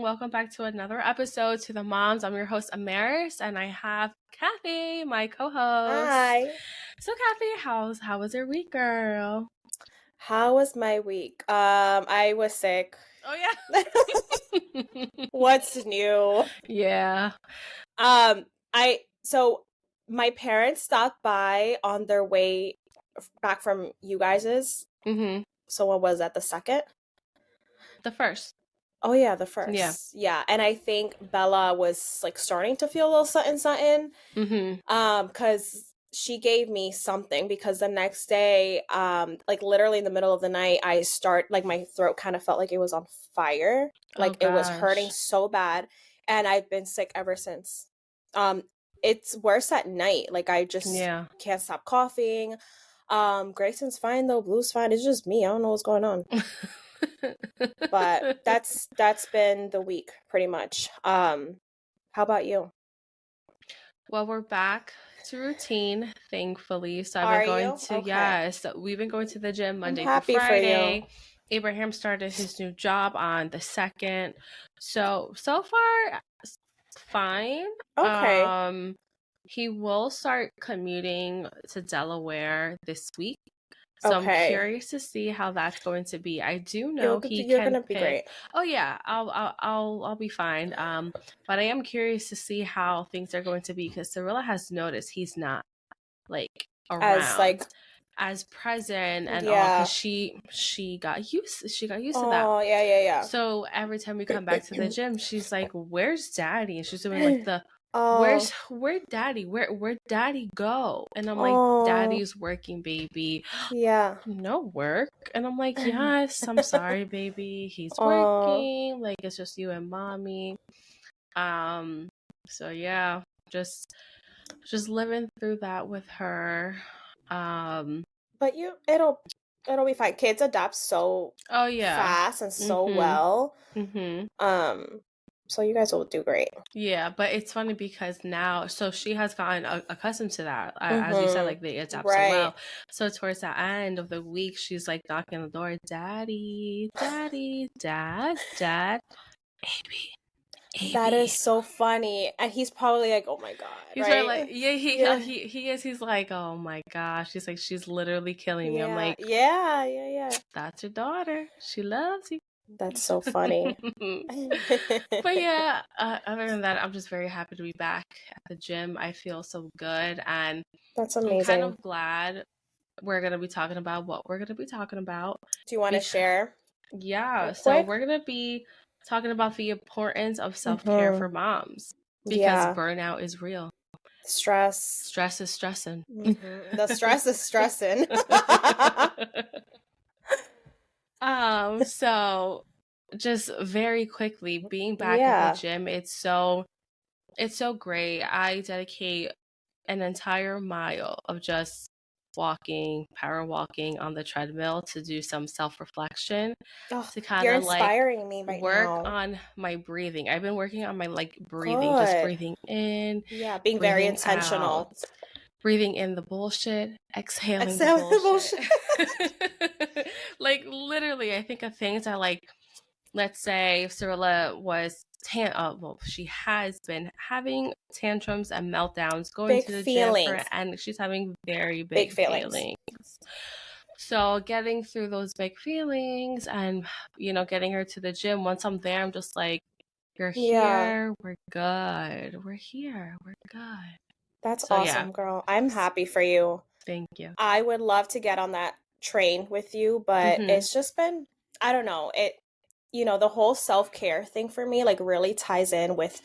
welcome back to another episode to the Moms. I'm your host, Amaris, and I have Kathy, my co-host. Hi. So, Kathy, how was your week, girl? How was my week? I was sick. Oh, yeah. What's new? Yeah. So my parents stopped by on their way back from you guys's. Mm-hmm. So what was that, the second? The first. Oh yeah, the first. Yeah. Yeah, and I think Bella was like starting to feel a little something. Mm-hmm. Because she gave me something because the next day, like literally in the middle of the night, my throat kind of felt like it was on fire. Like it was hurting so bad. And I've been sick ever since. It's worse at night. Like I just can't stop coughing. Grayson's fine though. Blue's fine. It's just me. I don't know what's going on. But that's been the week pretty much. How about you? Well, we're back to routine, thankfully. So I've we've been going to the gym Monday through Friday. Abraham started his new job on the 2nd. So far, fine. Okay. He will start commuting to Delaware this week. So I'm curious to see how that's going to be. I do know you're gonna be great. Oh yeah, I'll be fine. But I am curious to see how things are going to be because Cirilla has noticed he's not like around as present and all because she got used to that. Oh yeah. So every time we come back to the gym, she's like, "Where's Daddy?" And she's doing like the where's Daddy? Where'd Daddy go? And I'm like, Daddy's working, baby. Yeah. No work. And I'm like, yes, I'm sorry, baby. He's working. Like it's just you and mommy. So yeah, just living through that with her. But it'll be fine. Kids adapt so fast and so well. So you guys will do great. Yeah, but it's funny because now, so she has gotten accustomed to that. As you said, like they adapt so well. So towards the end of the week, she's like knocking on the door, Daddy, Dad, baby. That is so funny. And he's probably like, oh my God. He's right? He is. He's like, oh my gosh. He's like, she's literally killing me. I'm like, yeah. That's your daughter. She loves you. That's so funny. But yeah, other than that, I'm just very happy to be back at the gym. I feel so good. And that's amazing. I'm kind of glad we're going to be talking about what we're going to be talking about. Do you want to share? Yeah. So we're going to be talking about the importance of self-care for moms because burnout is real. Stress is stressing. The stress is stressing. So just very quickly, being back at the gym, it's so great. I dedicate an entire mile of just power walking on the treadmill to do some self-reflection, to kind of inspiring me right work now. on my breathing. I've been working on my breathing, just breathing in, being very intentional. Out. Breathing in the bullshit, exhaling the bullshit. Like literally, I think of things that let's say if Cirilla was she has been having tantrums and meltdowns, going to the gym and she's having very big feelings. So getting through those big feelings and getting her to the gym. Once I'm there, I'm just like, you're here, we're good. We're here, we're good. That's awesome, girl. I'm happy for you. Thank you. I would love to get on that train with you, but it's just been, I don't know, the whole self-care thing for me really ties in with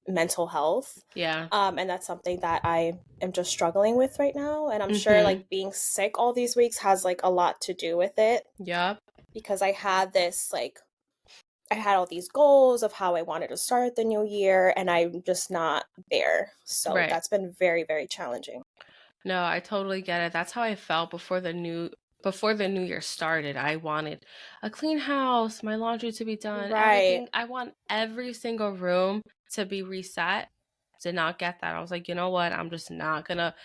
mental health. Yeah. And that's something that I am just struggling with right now. And I'm sure being sick all these weeks has a lot to do with it. Yep. Because I had this I had all these goals of how I wanted to start the new year, and I'm just not there. So that's been very, very challenging. No, I totally get it. That's how I felt before the new year started. I wanted a clean house, my laundry to be done, everything. I want every single room to be reset. Did not get that. I was like, you know what? I'm just not going to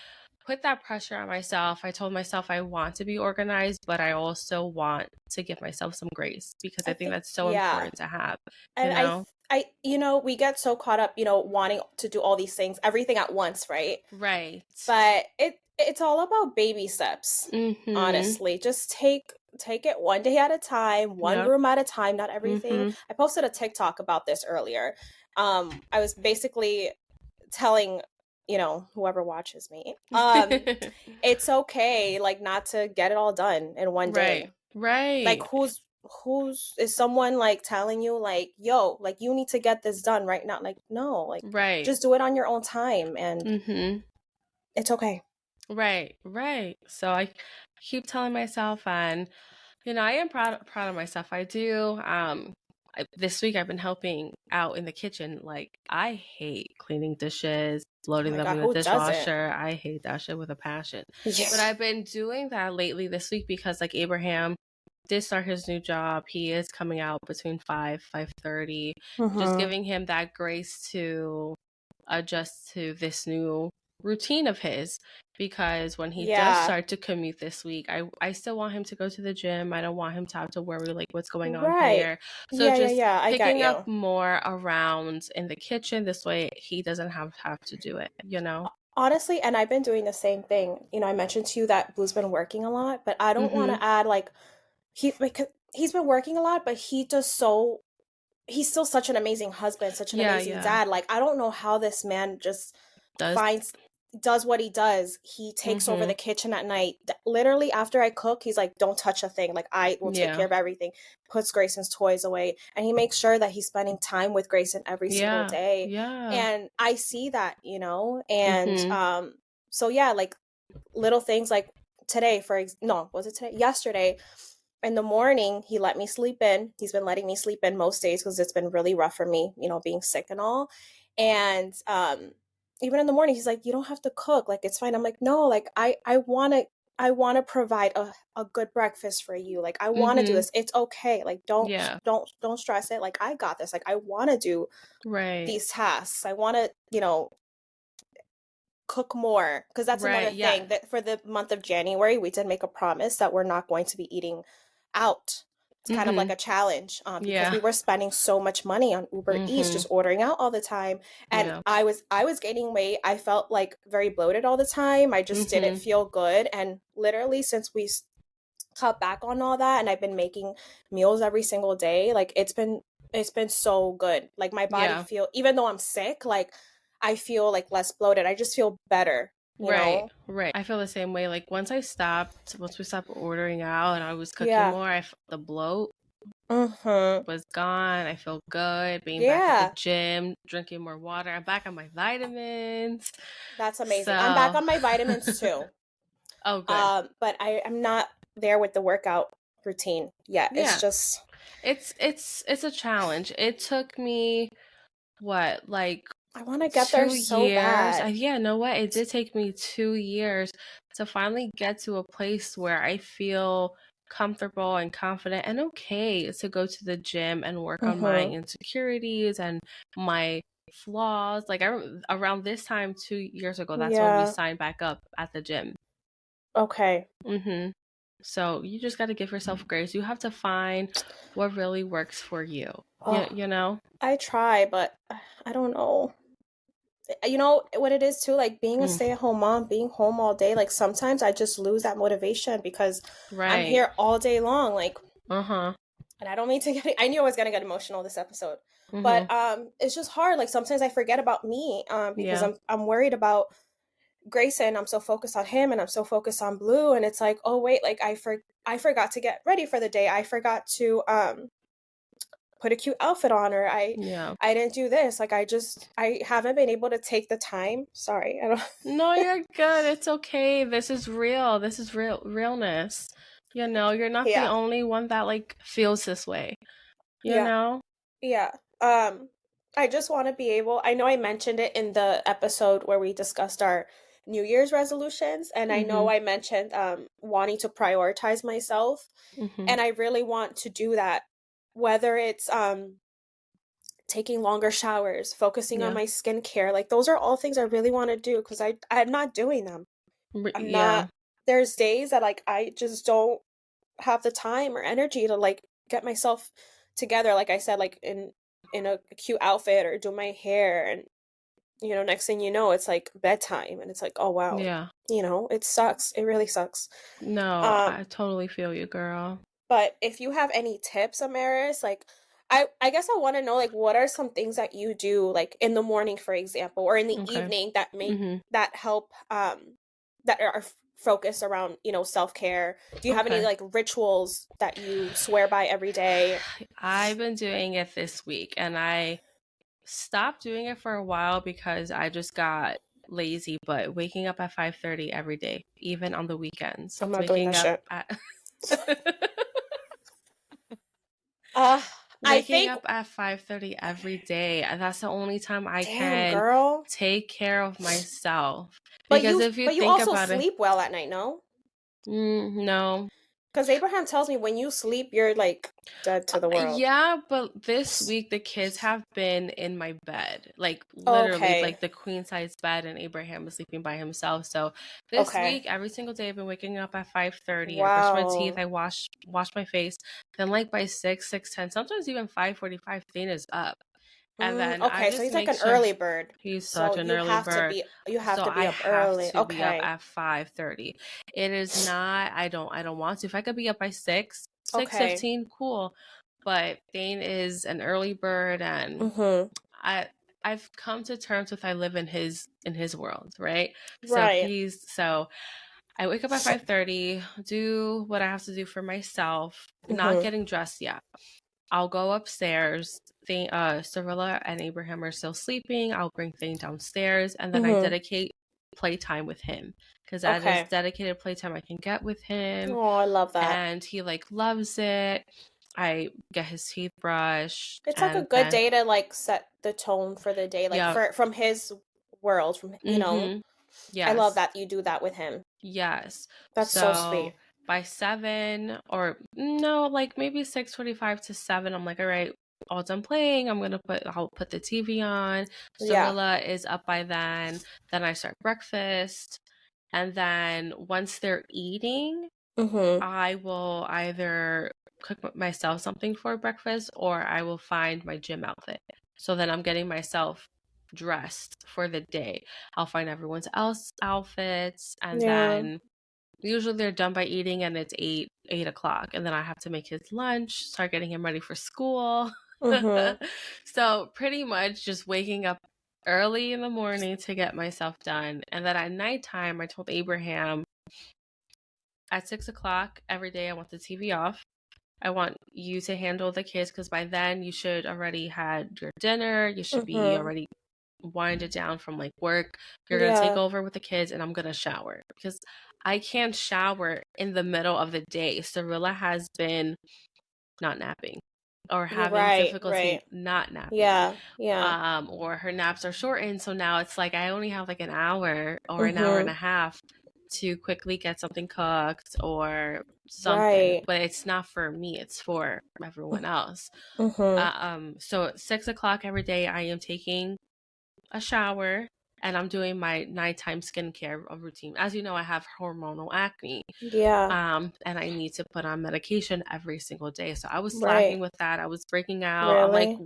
put that pressure on myself. I told myself I want to be organized, but I also want to give myself some grace because I think that's so important to have. And we get so caught up, wanting to do all these things, everything at once, right? Right. But it's all about baby steps, honestly. Just take it one day at a time, one room at a time, not everything. I posted a TikTok about this earlier. I was basically telling, whoever watches me, it's okay, like, not to get it all done in one day. Right. Like, is someone like telling you like, yo, like, you need to get this done right now? Like, no, like, just do it on your own time, and it's okay. Right. So I keep telling myself, and I am proud of myself. I do. This week I've been helping out in the kitchen. Like, I hate cleaning dishes, loading them in the dishwasher. I hate that shit with a passion. Yes. But I've been doing that lately this week because, like, Abraham did start his new job. He is coming out between 5:30. Just giving him that grace to adjust to this new routine of his, because when he does start to commute this week, I still want him to go to the gym. I don't want him to have to worry like what's going on here. So picking up more around in the kitchen, this way he doesn't have to do it, honestly. And I've been doing the same thing. I mentioned to you that Blue's been working a lot, but I don't want to add like he's been working a lot, but he's still such an amazing husband, such an amazing dad. Like, I don't know how this man just does what he does. He takes over the kitchen at night. Literally, after I cook, he's like, don't touch a thing. Like, I will take care of everything. Puts Grayson's toys away. And he makes sure that he's spending time with Grayson every single day. Yeah. And I see that, and so yeah, like, little things like today, yesterday, in the morning, he let me sleep in. He's been letting me sleep in most days because it's been really rough for me, being sick and all. And even in the morning, he's like, you don't have to cook. Like, it's fine. I'm like, no, like, I want to provide a good breakfast for you. Like, I want to do this. It's okay. Like, don't stress it. Like, I got this. Like, I want to do these tasks. I want to, cook more, because that's another thing that for the month of January, we did make a promise that we're not going to be eating out. It's kind of like a challenge, because we were spending so much money on Uber Eats, just ordering out all the time. And I was gaining weight. I felt like very bloated all the time. I just didn't feel good. And literally, since we cut back on all that, and I've been making meals every single day, like, it's been so good. Like, my body even though I'm sick, like, I feel like less bloated. I just feel better. You know? Right. I feel the same way. Like, once we stopped ordering out and I was cooking more, the bloat was gone. I feel good being back at the gym, drinking more water. I'm back on my vitamins. That's amazing. I'm back on my vitamins too. Oh, good. But I'm not there with the workout routine yet. Yeah. It's just it's a challenge. It took me I want to get there so bad. Yeah, know what? It did take me 2 years to finally get to a place where I feel comfortable and confident and okay to go to the gym and work on my insecurities and my flaws. Like, around this time 2 years ago, that's when we signed back up at the gym. Okay. So you just got to give yourself grace. You have to find what really works for you. You know? I try, but I don't know. You know what it is too, like, being a stay-at-home mom, being home all day, like, sometimes I just lose that motivation because I'm here all day long, like, and I don't mean to I knew I was gonna get emotional this episode, but it's just hard. Like, sometimes I forget about me, because I'm worried about Grayson. I'm so focused on him, and I'm so focused on Blue, and it's like, oh wait, like, I forgot to get ready for the day. I forgot to put a cute outfit on, or I didn't do this. Like, I haven't been able to take the time. Sorry, I don't. No, you're good. It's okay. This is real. This is realness. You're not the only one that, like, feels this way. You know? Yeah. I just want to be able. I know I mentioned it in the episode where we discussed our New Year's resolutions, and I know I mentioned wanting to prioritize myself, and I really want to do that. Whether it's taking longer showers, focusing on my skincare, like, those are all things I really want to do, because I'm not doing them. I'm not. There's days that, like, I just don't have the time or energy to, like, get myself together. Like I said, like, in in a cute outfit or do my hair, and you know, next thing you know, it's like bedtime, and it's like, oh wow, Yeah. you know, it sucks. It really sucks. No, I totally feel you, girl. But if you have any tips, Amaris, like I guess I want to know, like, what are some things that you do, like in the morning, for example, or in the evening that make that help that are focused around, you know, self-care? Do you have any like rituals that you swear by every day? I've been doing it this week, and I stopped doing it for a while because I just got lazy, but waking up at 5:30 every day, even on the weekends. I'm not waking doing that up shit. at I waking think up at 5:30 every day, and that's the only time I damn, can girl. take care of myself. But Because if you you think also about sleep well at night, no? No. Because Abraham tells me when you sleep, you're like dead to the world. Yeah, but this week the kids have been in my bed, like literally, like the queen size bed, and Abraham is sleeping by himself. So this week, every single day, I've been waking up at 5:30. I brush my teeth, I wash my face. Then, like by 6:10, sometimes even 5:45, Thane is up. And then I just so he's make like an sure early bird. he's So such an early bird. you have to be I up have early. to be up at 5:30. It is not, I don't want to. If I could be up by 6:15, cool. But Thane is an early bird, and I've come to terms with I live in his world, right? So I wake up at 5:30, do what I have to do for myself, not getting dressed yet. I'll go upstairs. Cyrilla and Abraham are still sleeping. I'll bring Thane downstairs, and then I dedicate playtime with him, because that is dedicated playtime I can get with him. Oh, I love that. And he like loves it. I get his teeth brushed. It's like a good day to like set the tone for the day, like from his world, from you know. Yes. I love that you do that with him. Yes. That's so sweet. By 7, or no, like maybe 6:45 to 7, I'm like, all right, all done playing. I'll put the TV on. Cyrilla is up by then. Then I start breakfast. And then once they're eating, I will either cook myself something for breakfast, or I will find my gym outfit. So then I'm getting myself dressed for the day. I'll find everyone's else outfits, and then usually they're done by eating, and it's 8 o'clock, and then I have to make his lunch, start getting him ready for school. So pretty much just waking up early in the morning to get myself done. And then at nighttime, I told Abraham at 6 o'clock every day I want the TV off. I want you to handle the kids, because by then you should already had your dinner. You should be already winded down from like work. You're going to take over with the kids, and I'm going to shower, because I can't shower in the middle of the day. Cyrilla has been not napping, or having difficulty not napping. Or her naps are shortened, so now it's like I only have like an hour or an hour and a half to quickly get something cooked or something. But it's not for me, it's for everyone else. So at 6 o'clock every day I am taking a shower, and I'm doing my nighttime skincare routine. As you know, I have hormonal acne. And I need to put on medication every single day. So I was slacking with that. I was breaking out. I'm like,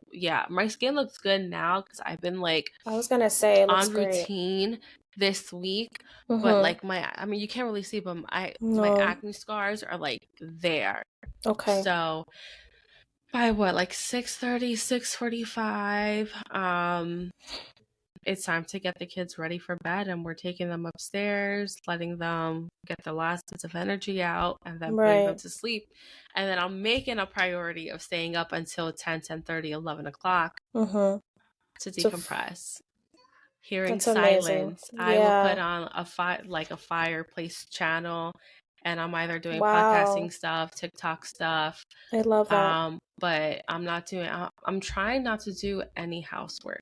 my skin looks good now, because I've been like, I was gonna say, it looks on routine this week. But like you can't really see, but my acne scars are like there. So by like 6:30, 6:45, it's time to get the kids ready for bed, and we're taking them upstairs, letting them get the last bits of energy out, and then putting them to sleep. And then I'm making a priority of staying up until 10, 10:30, 11 o'clock to decompress. Hearing silence. I will put on a fireplace channel, and I'm either doing podcasting stuff, TikTok stuff. I love that. But I'm trying not to do any housework.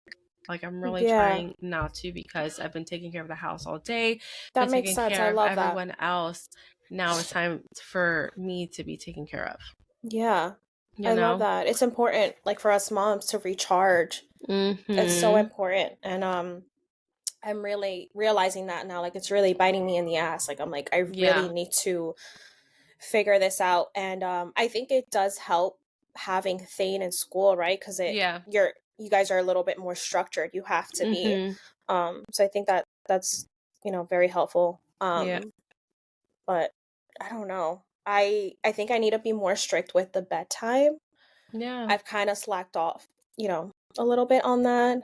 Like, I'm really trying not to, because I've been taking care of the house all day. That makes sense. I love everyone else. Now it's time for me to be taken care of. Yeah. I love that. It's important, like, for us moms to recharge. It's so important. And I'm really realizing that now. Like, it's really biting me in the ass. Like, I'm like, I really need to figure this out. And I think it does help having Thane in school, right? Because you guys are a little bit more structured. You have to be. So I think that's very helpful. But I don't know. I think I need to be more strict with the bedtime. Yeah. I've kind of slacked off, a little bit on that.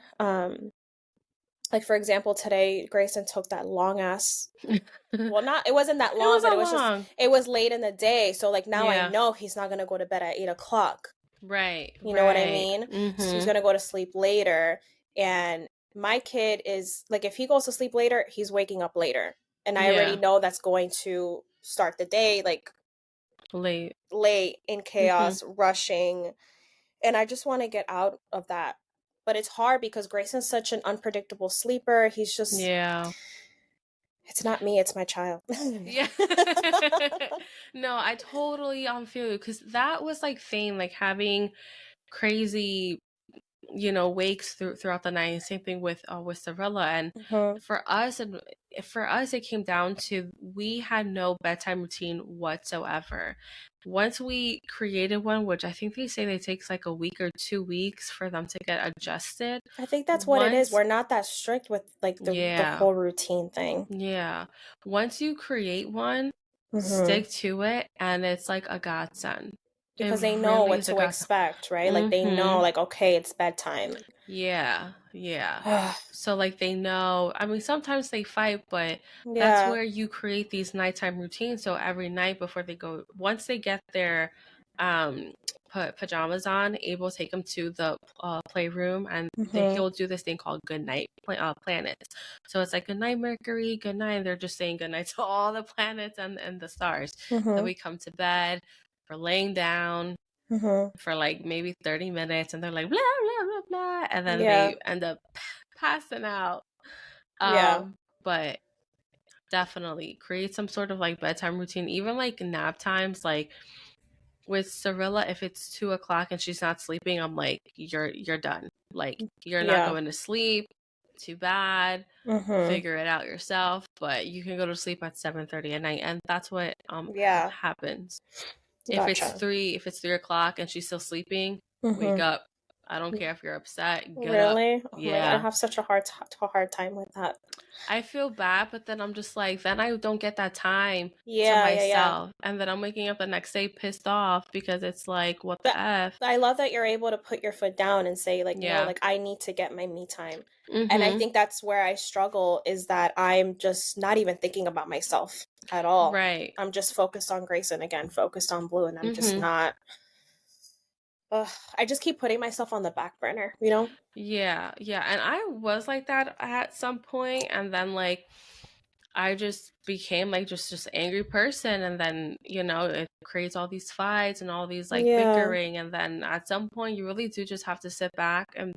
Like for example, today Grayson took that long ass well, it wasn't that long, but it was late in the day. So like now I know he's not gonna go to bed at 8:00. Right. You know what I mean? So he's gonna go to sleep later. And my kid is like, if he goes to sleep later, he's waking up later. And I already know that's going to start the day like late in chaos, rushing. And I just want to get out of that. But it's hard because Grayson's such an unpredictable sleeper. He's just it's not me, it's my child. Yeah. No, I totally feel you, because that was like Thane, like having crazy wakes throughout the night. Same thing with Cinderella. And for us it came down to, we had no bedtime routine whatsoever. Once we created one, which I think they say it takes like a week or 2 weeks for them to get adjusted. I think that's what it is. We're not that strict with like the whole routine thing. Yeah. Once you create one, stick to it, and it's like a godsend. Because they know what to expect, right? Like they know, like, okay, it's bedtime. Yeah. So like they know. I mean, sometimes they fight, but that's where you create these nighttime routines. So every night before they go, once they get their pajamas on, Abel take them to the playroom, and he'll do this thing called good night planets. So it's like good night Mercury, good night. They're just saying good night to all the planets and the stars. Then we come to bed. We're laying down for like maybe 30 minutes, and they're like blah blah blah blah, and then they end up passing out. But definitely create some sort of like bedtime routine, even like nap times. Like with Cirilla, if it's 2:00 and she's not sleeping, I'm like, you're done. Like you're not going to sleep. Too bad. Figure it out yourself. But you can go to sleep at 7:30 at night, and that's what happens. Gotcha. If it's 3:00 and she's still sleeping, wake up. I don't care if you're upset. Get up. Oh my God, I have such a hard time with that. I feel bad, but then I'm just like, then I don't get that time to myself. And then I'm waking up the next day pissed off because it's like, what the F? I love that you're able to put your foot down and say like, no, like I need to get my me time. And I think that's where I struggle, is that I'm just not even thinking about myself at all. Right. I'm just focused on Grayson again, focused on Blue, and I'm just not. I just keep putting myself on the back burner, Yeah. And I was like that at some point, and then like I just became like just angry person, and then it creates all these fights and all these like bickering, and then at some point you really do just have to sit back and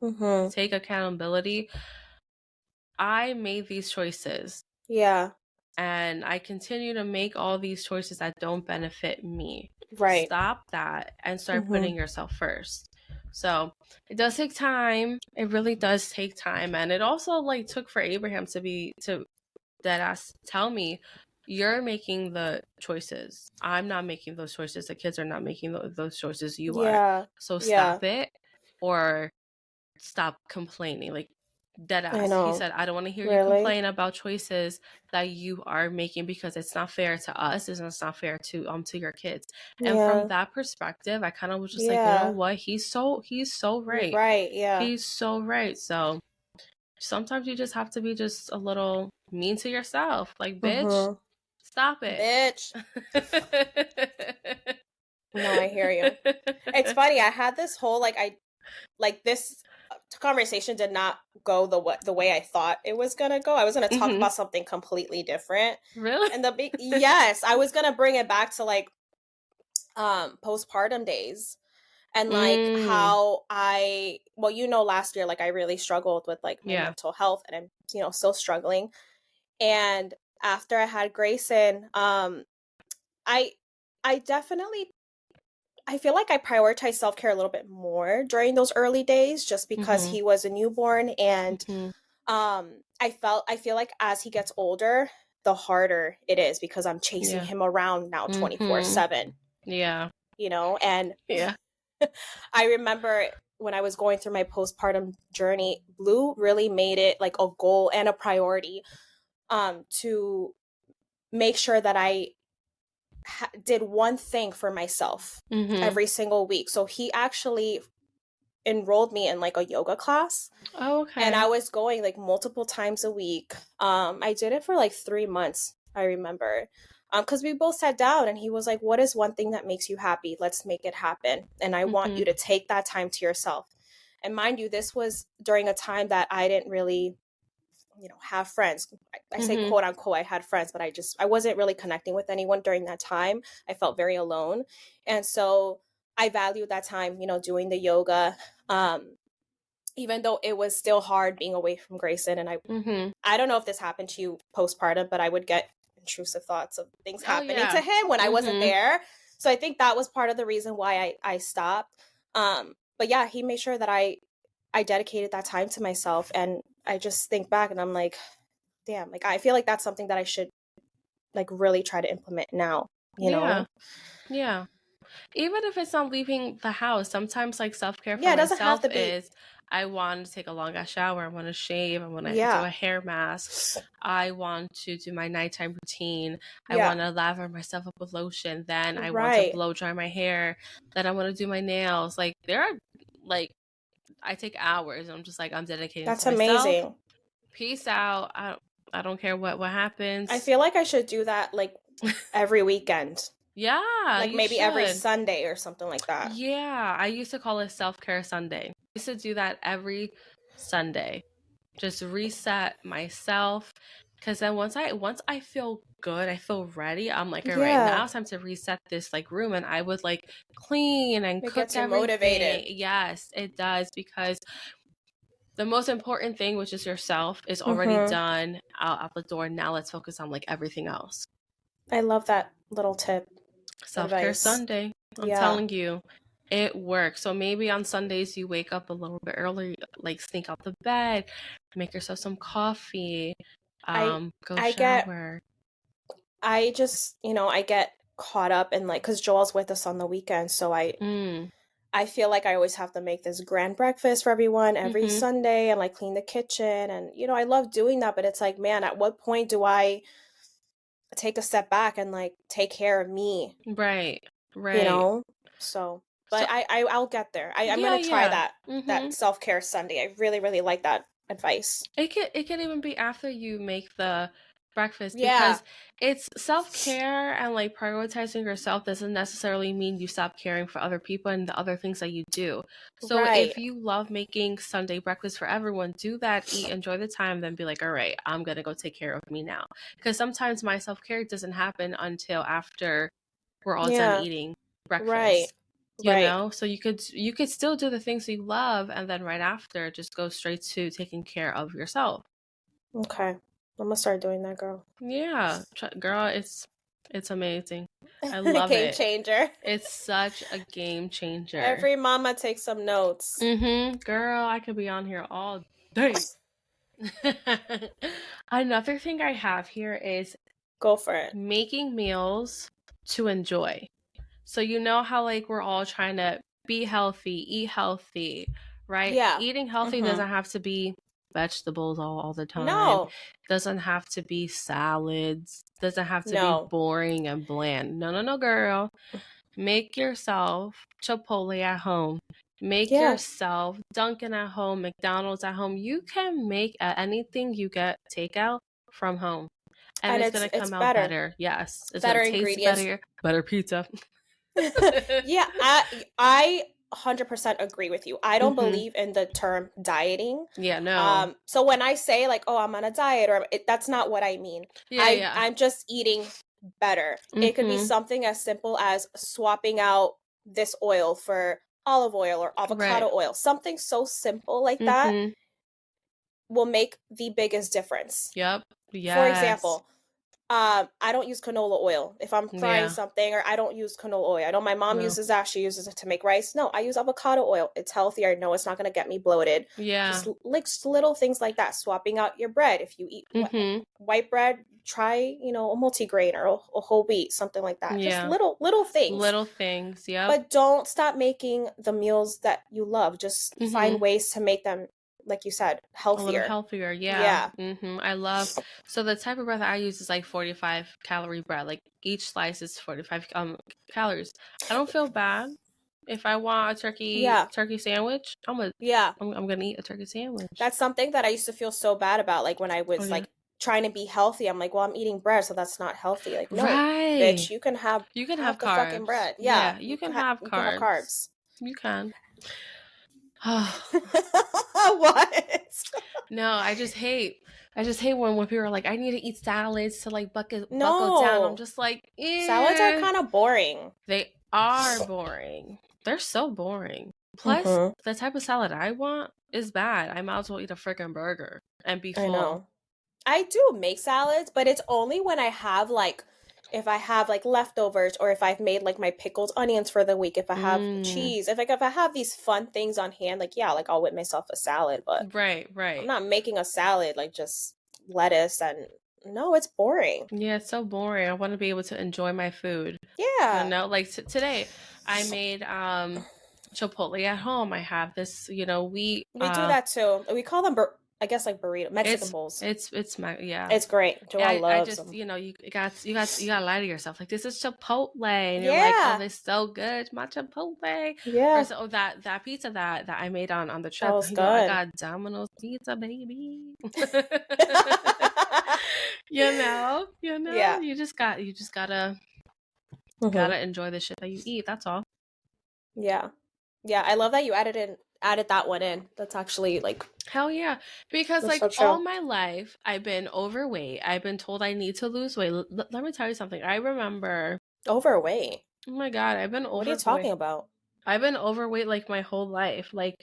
take accountability. I made these choices. And I continue to make all these choices that don't benefit me. Right. Stop that and start putting yourself first. So it does take time. It really does take time. And it also like took for Abraham to deadass tell me, you're making the choices. I'm not making those choices. The kids are not making those choices. You are. So stop it, or stop complaining. Like, deadass. He said, I don't want to hear you complain about choices that you are making, because it's not fair to us, and it's not fair to your kids. And from that perspective, I kind of was just like, you know what? He's so right. Right, yeah. He's so right. So sometimes you just have to be just a little mean to yourself. Like, bitch, stop it. Bitch. No, I hear you. It's funny. I had this whole this conversation did not go the way I thought it was gonna go. I was gonna talk about something completely different. Really? And yes, I was gonna bring it back to like postpartum days, and like how last year, like I really struggled with like my mental health, and I'm still struggling. And after I had Grayson, I definitely, I feel like I prioritized self-care a little bit more during those early days, just because he was a newborn. And I feel like as he gets older, the harder it is, because I'm chasing him around now 24/7. Yeah. And I remember when I was going through my postpartum journey, Blue really made it like a goal and a priority to make sure that I did one thing for myself every single week. So he actually enrolled me in like a yoga class. Oh, okay. And I was going like multiple times a week. I did it for like 3 months, I remember. Because we both sat down and he was like, what is one thing that makes you happy? Let's make it happen. And I want you to take that time to yourself. And mind you, this was during a time that I didn't really, have friends. I say quote unquote, I had friends, but I wasn't really connecting with anyone during that time. I felt very alone. And so I valued that time, doing the yoga. Even though it was still hard being away from Grayson. And I don't know if this happened to you postpartum, but I would get intrusive thoughts of things happening to him when I wasn't there. So I think that was part of the reason why I stopped. But yeah, he made sure that I dedicated that time to myself. And I just think back and I'm like, damn, like I feel like that's something that I should like really try to implement now, you know? Yeah. Even if it's not leaving the house, sometimes like self-care for it doesn't have myself to be. is I want to take a long ass shower. I want to shave. I want to do a hair mask. I want to do my nighttime routine. I want to lather myself up with lotion. Then I want to blow dry my hair. Then I want to do my nails. Like there are like I take hours. I'm just like I'm dedicating That's to myself. amazing. Peace out. I don't care what happens. I feel like I should do that like every weekend. Yeah. Like maybe every Sunday or something like that. Yeah. I used to call it self-care Sunday. I used to do that every Sunday. Just reset myself. Because then once I feel good, I feel ready, I'm like, all right, now it's time to reset this like room. And I would like clean and cook everything. Motivated. Yes, it does. Because the most important thing, which is yourself, is already done out the door. Now let's focus on like everything else. I love that little tip. Self-care Sunday. I'm telling you, it works. So maybe on Sundays you wake up a little bit early, like sneak out the bed, make yourself some coffee, go shower. I just, I get caught up in like, because Joel's with us on the weekend, so I feel like I always have to make this grand breakfast for everyone every Sunday and like clean the kitchen. And, I love doing that, but it's like, man, at what point do I take a step back and like take care of me? Right. So, but I'll get there. I'm going to try that self-care Sunday. I really, really like that advice. It could even be after you make the breakfast, because it's self-care, and like prioritizing yourself doesn't necessarily mean you stop caring for other people and the other things that you do. So if you love making Sunday breakfast for everyone, do that, eat, enjoy the time, then be like, all right, I'm gonna go take care of me now. Because sometimes my self-care doesn't happen until after we're all done eating breakfast. You know, so you could still do the things you love, and then right after just go straight to taking care of yourself. Okay. I'm gonna start doing that, girl. Yeah, girl, it's amazing. I love it. Game changer. It's such a game changer. Every mama takes some notes. Girl, I could be on here all day. Another thing I have here is go for it. Making meals to enjoy. So you know how like we're all trying to be healthy, eat healthy, right? Yeah. Eating healthy doesn't have to be vegetables all the time. No. Doesn't have to be salads. Doesn't have to be boring and bland. No, girl. Make yourself Chipotle at home. Make yourself Dunkin' at home, McDonald's at home. You can make anything you get takeout from home. And it's going to come out better. Yes. It's better going to taste better. Better pizza. Yeah, I 100% agree with you. I don't believe in the term dieting. Yeah, no. So when I say like, oh, I'm on a diet, or that's not what I mean. I'm just eating better. It could be something as simple as swapping out this oil for olive oil or avocado oil. Something so simple like that will make the biggest difference. Yep. Yes. For example, I don't use canola oil if I'm frying something, or I don't use canola oil. I know my mom uses that. She uses it to make rice. No, I use avocado oil. It's healthier. I know it's not going to get me bloated. Yeah. Just little things like that. Swapping out your bread. If you eat white bread, try, you know, a multigrain or a whole wheat, something like that. Yeah. Just little things. Little things, yeah. But don't stop making the meals that you love. Just find ways to make them, like you said, healthier. A little healthier, yeah. I love, so the type of bread that I use is like 45 calorie bread. Like each slice is 45 calories. I don't feel bad. If I want a turkey sandwich, I'm gonna eat a turkey sandwich. That's something that I used to feel so bad about. Like when I was like trying to be healthy, I'm like, well, I'm eating bread, so that's not healthy. Like, no, bitch, you can have the carbs. Fucking bread. Yeah, you can have carbs. You can. What? No, I just hate when people are like, I need to eat salads to like buckle down. I'm just like, salads are kind of boring. They are boring. They're so boring. Plus, the type of salad I want is bad. I might as well eat a freaking burger and be full. I know. I do make salads, but it's only when I have like, if I have like leftovers, or if I've made like my pickled onions for the week, if I have cheese, if I have these fun things on hand, like, yeah, like I'll whip myself a salad, but right. I'm not making a salad like just lettuce and no, it's boring. Yeah, it's so boring. I want to be able to enjoy my food. Yeah. You know, like today I made Chipotle at home. I have this, you know, we do that too. We call them I guess like burrito, Mexican bowls. It's my It's great. Joelle loves I just them. You know, you gotta lie to yourself. Like, this is Chipotle, and you're like, oh, this is so good, my Chipotle. Yeah. Or so that pizza that I made on the trip. That was good. I got Domino's pizza, baby. you know. Yeah. You just gotta enjoy the shit that you eat. That's all. Yeah. Yeah, I love that you added that one in. That's actually like, hell yeah, because like so all my life I've been overweight. I've been told I need to lose weight. Let me tell you something. I remember overweight. Oh my god, I've been overweight. What are you talking about? I've been overweight like my whole life, like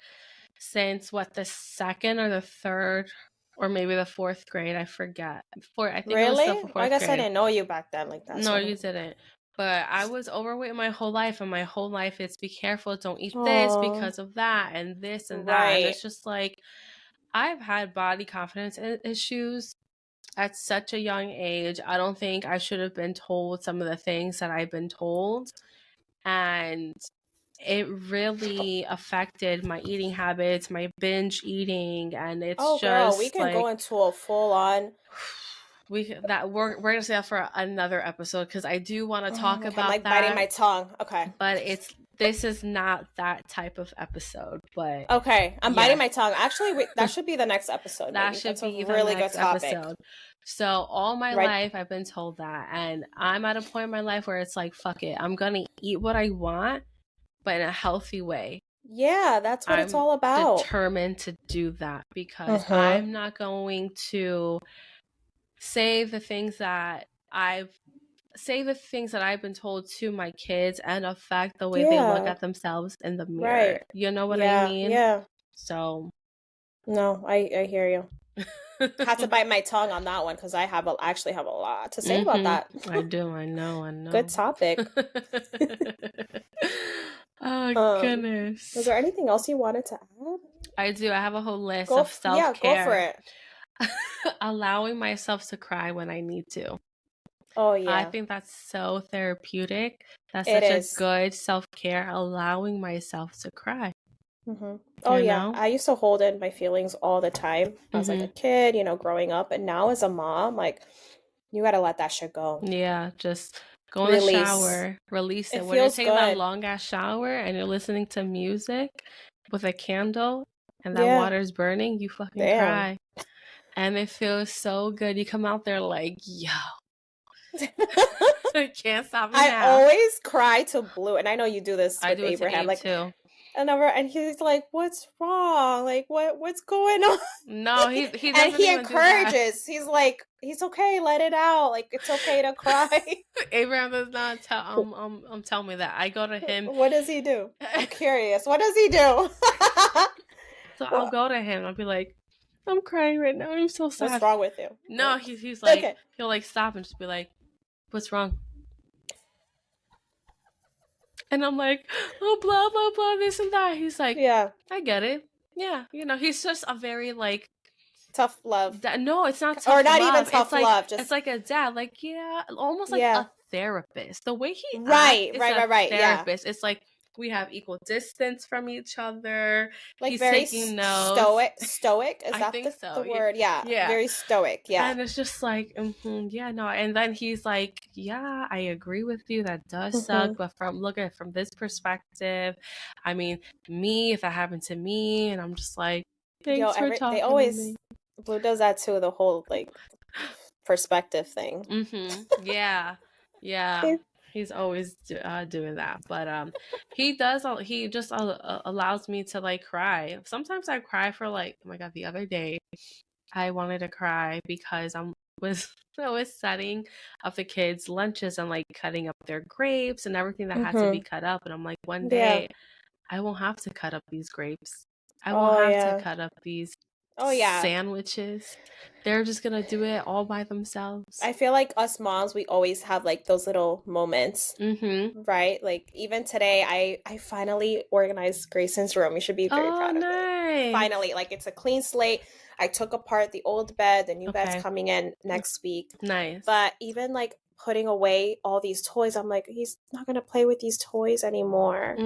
since the second or the third or maybe the fourth grade. I forget. I think really? It was the fourth I guess grade. I didn't know you back then like that. No, you didn't. But I was overweight my whole life, and my whole life is be careful, don't eat this because of that and this and that. And it's just like, I've had body confidence issues at such a young age. I don't think I should have been told some of the things that I've been told. And it really affected my eating habits, my binge eating, and it's girl, we can go into a full on. We're gonna say that for another episode, because I do want to talk about I'm like that. biting my tongue. Okay, but this is not that type of episode. But okay, I'm biting my tongue. Actually, that should be the next episode. That's a really good topic. Episode. So all my life I've been told that, and I'm at a point in my life where it's like, fuck it, I'm gonna eat what I want, but in a healthy way. Yeah, that's what it's all about. Determined to do that, because I'm not going to say the things that I've been told to my kids and affect the way they look at themselves in the mirror. Right. You know what I mean? Yeah. So. No, I hear you. Had to bite my tongue on that one, because I actually have a lot to say about that. I do. I know. Good topic. Oh, goodness. Was there anything else you wanted to add? I do. I have a whole list of self-care. Yeah, go for it. Allowing myself to cry when I need to. Oh, yeah. I think that's so therapeutic. That's such a good self-care, allowing myself to cry. Oh, yeah. I used to hold in my feelings all the time. I was like a kid, growing up. And now as a mom, like, you got to let that shit go. Yeah, just go in the shower, release it. When you're taking that long-ass shower and you're listening to music with a candle and that water's burning, you fucking cry. And it feels so good. You come out there like, yo. I can't stop me now. I always cry to Blue, and I know you do this with Abraham, like too. And he's like, "What's wrong? Like, what's going on?" No, he doesn't. And he encourages. He's like, "He's okay. Let it out. Like, it's okay to cry." Abraham does not tell me that. I go to him. What does he do? I'm curious. What does he do? So I'll go to him. I'll be like, I'm crying right now. I'm so sad. What's wrong with you? No, he's like, he'll like stop and just be like, what's wrong? And I'm like, oh, blah, blah, blah, this and that. He's like, yeah, I get it. Yeah. He's just a very like, Tough love. No, it's not tough or not love. even tough love. Just it's like a dad, like almost like a therapist. The way he right. therapist. It's like we have equal distance from each other. Like he's very taking notes. Stoic is that the word? Yeah, very stoic. Yeah, and it's just like yeah, no. And then he's like, yeah, I agree with you, that does suck, but looking at it from this perspective, I mean, if that happened to me, and I'm just like, thanks for talking to me. Blue does that too, the whole like perspective thing. Yeah. He's always doing that, but he just allows me to like cry. Sometimes I cry for like, oh my god, the other day I wanted to cry because I was setting up the kids' lunches and like cutting up their grapes and everything that had to be cut up, and I'm like, one day I won't have to cut up these grapes. I won't have to cut up these sandwiches. They're just gonna do it all by themselves. I feel like us moms, we always have like those little moments, right? Like even today, I finally organized Grayson's room. You should be very proud of me. Finally, like it's a clean slate. I took apart the old bed. The new bed's coming in next week. Nice. But even like putting away all these toys, I'm like, he's not gonna play with these toys anymore.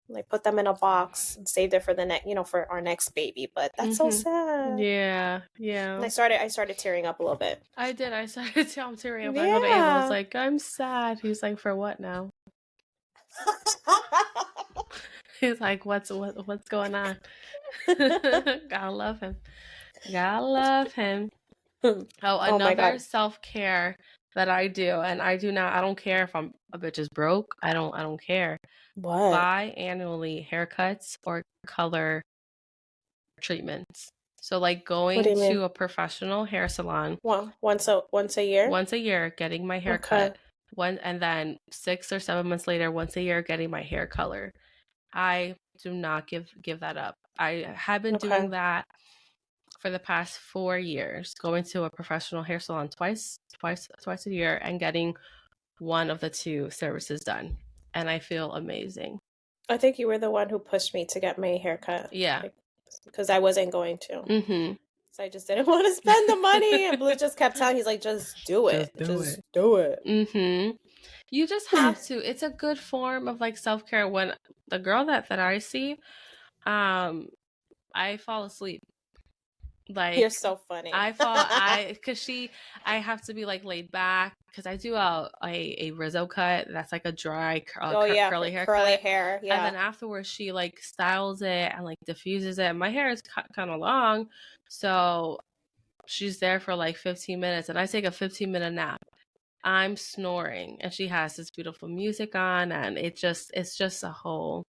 Like put them in a box and saved it for the next, for our next baby. But that's so sad. Yeah. And I started tearing up a little bit. I did. I started tearing up. I go to Abel. I was like, I'm sad. He's like, for what now? He's like, what's going on? Gotta love him. Another self-care that I do, and I do not. I don't care if a bitch is broke. I don't care. What? Biannually haircuts or color treatments. So like going to a professional hair salon once a year. Once a year, getting my hair cut. And then 6 or 7 months later, once a year, getting my hair color. I do not give that up. I have been doing that for the past 4 years, going to a professional hair salon twice a year and getting one of the two services done. And I feel amazing. I think you were the one who pushed me to get my hair cut. Yeah. Because I wasn't going to. So I just didn't want to spend the money. And Blue just kept telling, he's like, just do it. Just do it. You just have to. It's a good form of like self-care. When the girl that I see, I fall asleep. Like, you're so funny. I have to be like laid back because I do a Rizzo cut. That's like a dry curly hair. Yeah. And then afterwards she like styles it and like diffuses it. My hair is kind of long, so she's there for like 15 minutes and I take a 15-minute nap. I'm snoring and she has this beautiful music on, and it's just a whole.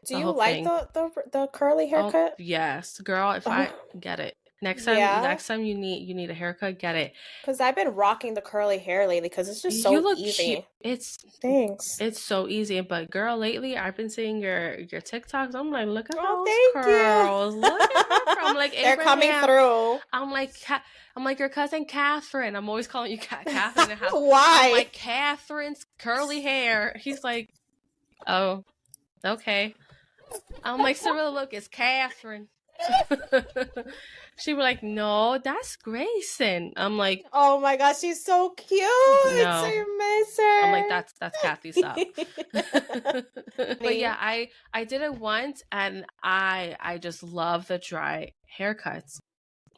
Do you like the curly haircut? Yes, girl. If I get it. Next time you need a haircut, get it. Because I've been rocking the curly hair lately because it's just so easy. Cute. Thanks. It's so easy. But girl, lately I've been seeing your TikToks. I'm like, look at those curls. Look at her. I'm like, they're coming through. I'm like your cousin Catherine. I'm always calling you Catherine. Why? I'm like, Catherine's curly hair. He's like, oh, okay. I'm like, Cirilla, look, it's Catherine. She was like, no, that's Grayson. I'm like, oh my gosh, she's so cute. No. So you miss her. I'm like, that's Kathy, stop. But yeah, I did it once and I just love the dry haircuts.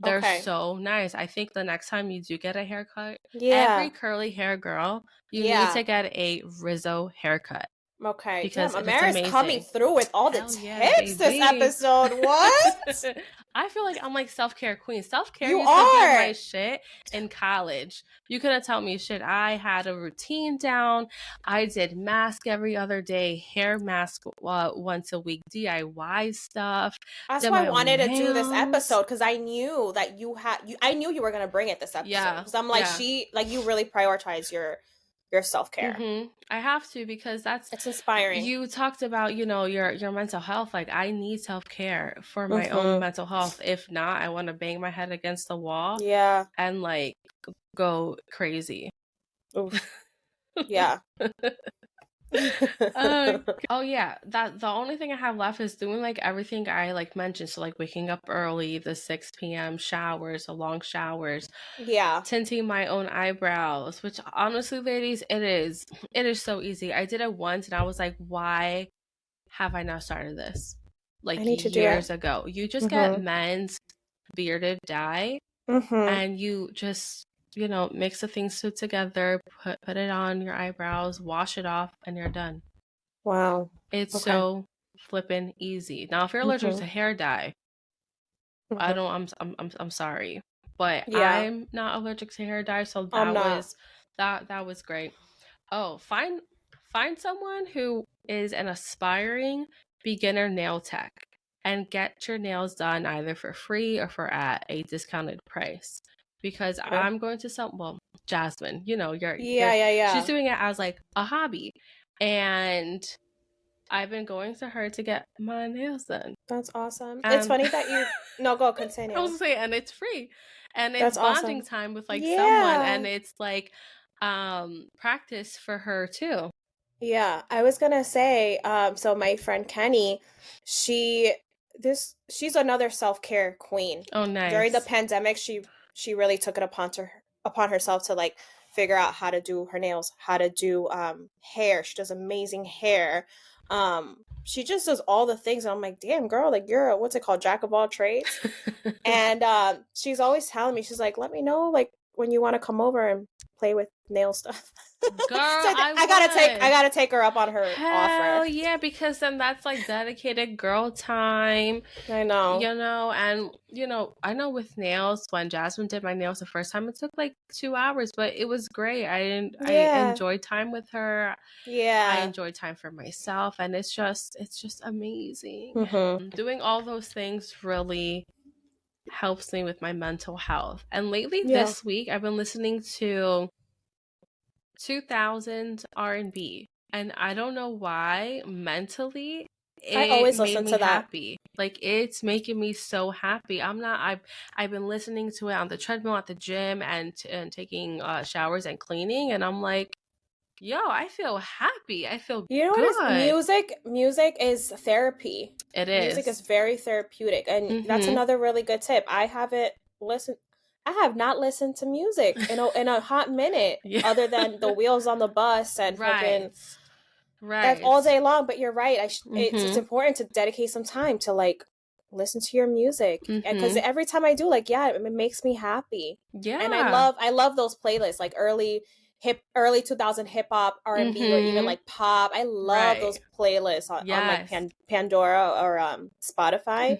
They're so nice. I think the next time you do get a haircut, every curly hair girl, you need to get a Rizzo haircut. Okay, because Amaris coming through with all the tips this episode. What? I feel like I'm like self-care queen. Self-care used to be my shit in college. You couldn't tell me shit. I had a routine down. I did mask every other day, hair mask once a week, DIY stuff. That's why I wanted to do this episode because I knew that I knew you were gonna bring it this episode. Yeah, because I'm like you really prioritize your self-care. I have to because it's inspiring. You talked about, your mental health. Like I need self-care for my own mental health. If not, I want to bang my head against the wall. Yeah. And like go crazy. Oof. Yeah. Oh yeah, that the only thing I have left is doing like everything I like mentioned. So like waking up early, the 6 p.m. showers, the long showers, Yeah. tinting my own eyebrows, which honestly, ladies, it is so easy. I did it once and I was like, why have I not started this? I Like need to do it. years ago. You just get men's bearded dye and you just, you know, mix the things together, put it on your eyebrows, wash it off, and you're done. Wow. It's so flippin' easy. Now, if you're allergic to hair dye, I don't. I'm sorry, but Yeah. I'm not allergic to hair dye, so that was great. Oh, find someone who is an aspiring beginner nail tech and get your nails done either for free or for at a discounted price. Because I'm going to Jasmine, you know, she's doing it as like a hobby. And I've been going to her to get my nails done. That's awesome. It's funny that you go continue. I was saying, and it's free. And it's That's bonding awesome. time with like someone, and it's like practice for her too. Yeah, I was gonna say, so my friend Kenny, she's another self-care queen. Oh, nice. During the pandemic, she really took it upon herself to like figure out how to do her nails, how to do hair. She does amazing hair. She just does all the things, and I'm like, damn girl, like you're what's it called, jack of all trades. And she's always telling me, she's like, let me know like when you want to come over and play with nail stuff. Girl, so I gotta take her up on her Hell offer. Yeah, because then that's like dedicated girl time. I know. You know, and you know, I know with nails, when Jasmine did my nails the first time, it took like 2 hours, but it was great. I enjoyed time with her. Yeah. I enjoyed time for myself, and it's just amazing. Doing all those things really helps me with my mental health. And lately this week I've been listening to 2000 R&B, and I don't know why mentally I always made listen me to that. happy. Like it's making me so happy. I've been listening to it on the treadmill at the gym and taking showers and cleaning, and I'm like, yo, I feel happy. I feel good. What is music is therapy. It is. Music is very therapeutic, and that's another really good tip. I have not listened to music in a hot minute, other than the wheels on the bus and freaking that's all day long. But you're right. It's important to dedicate some time to like listen to your music, because every time I do, like, it makes me happy. Yeah, and I love those playlists, like early 2000 hip hop, R&B, or even like pop. I love those playlists on like Pandora or Spotify.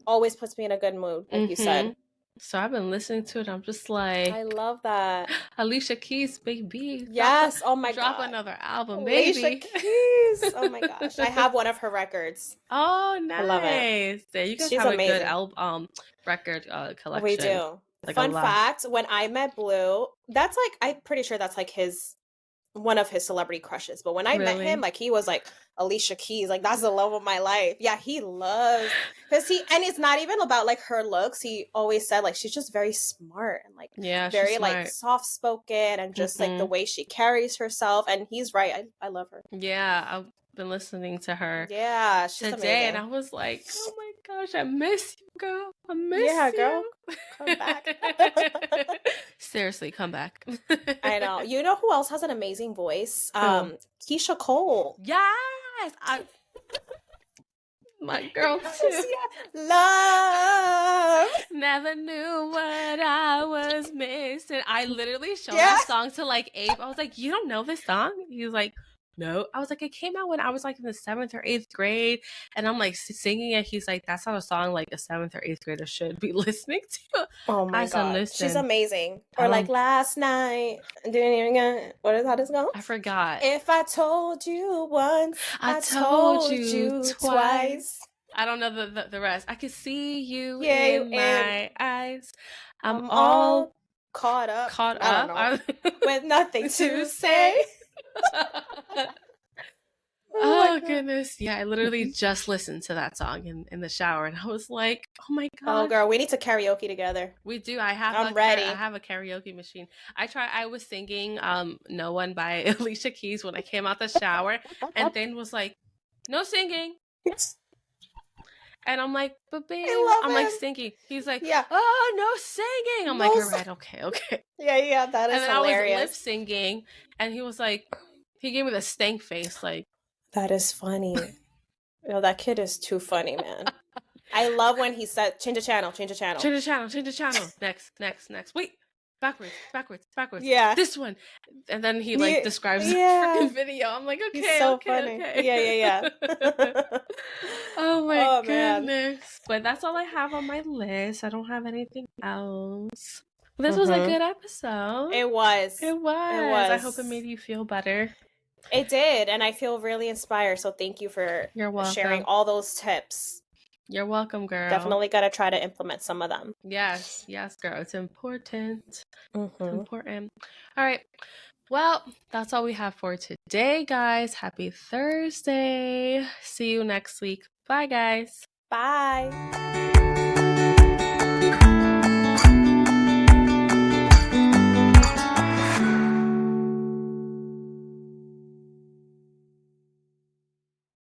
Always puts me in a good mood, like you said. So I've been listening to it. I'm just like, I love that. Alicia Keys, baby. Yes. Oh my god. Drop another album, baby. Alicia Keys. Oh my gosh. I have one of her records. Oh, nice. I love it. Yeah, you guys have amazing. A good album record collection. We do. Like fun fact, when I met Blue, that's like, I'm pretty sure that's like one of his celebrity crushes. But when I met him, like he was like, Alicia Keys, like that's the love of my life. Yeah, he loves, because and it's not even about like her looks. He always said like she's just very smart and like very like soft spoken, and just like the way she carries herself. And he's right. I love her. Yeah, I've been listening to her. Yeah, she's today, amazing. And I was like, oh my gosh, I miss you, girl. I miss you. Yeah, girl, come back. Seriously, come back. I know. You know who else has an amazing voice? Keisha Cole. Yes. My girl too. Love. Never knew what I was missing. I literally showed that song to like Abe. I was like, you don't know this song? He was like, no. I was like, it came out when I was like in the 7th or 8th grade, and I'm like singing it. He's like, that's not a song like a 7th or 8th grader should be listening to. Oh my god, she's amazing. Or like last night, how does it go? I forgot. If I told you once, I told you twice. I don't know the rest. I could see you in my eyes. I'm all caught up. I don't know. With nothing to say. Oh Oh goodness. Yeah, I literally just listened to that song in the shower and I was like, oh my god. Oh girl, we need to karaoke together. We do. I'm ready. I have a karaoke machine. I was singing No One by Alicia Keys when I came out the shower and then was like, no singing. And I'm like, but babe, I'm like singing. He's like, oh, no singing. I'm like, all right, okay. Yeah, that is hilarious. And then hilarious. I was lip singing, and he was like, he gave me the stank face, like. That is funny. Yo, that kid is too funny, man. I love when he said, change the channel. Next. Wait. Backwards. Yeah. This one. And then he like describes the freaking video. I'm like, okay, he's so funny. Yeah. Oh my goodness. Man. But that's all I have on my list. I don't have anything else. This was a good episode. It was. I hope it made you feel better. It did. And I feel really inspired. So thank you for sharing all those tips. You're welcome, girl. Definitely got to try to implement some of them. Yes, girl. It's important. It's important. All right. Well, that's all we have for today, guys. Happy Thursday. See you next week. Bye, guys. Bye.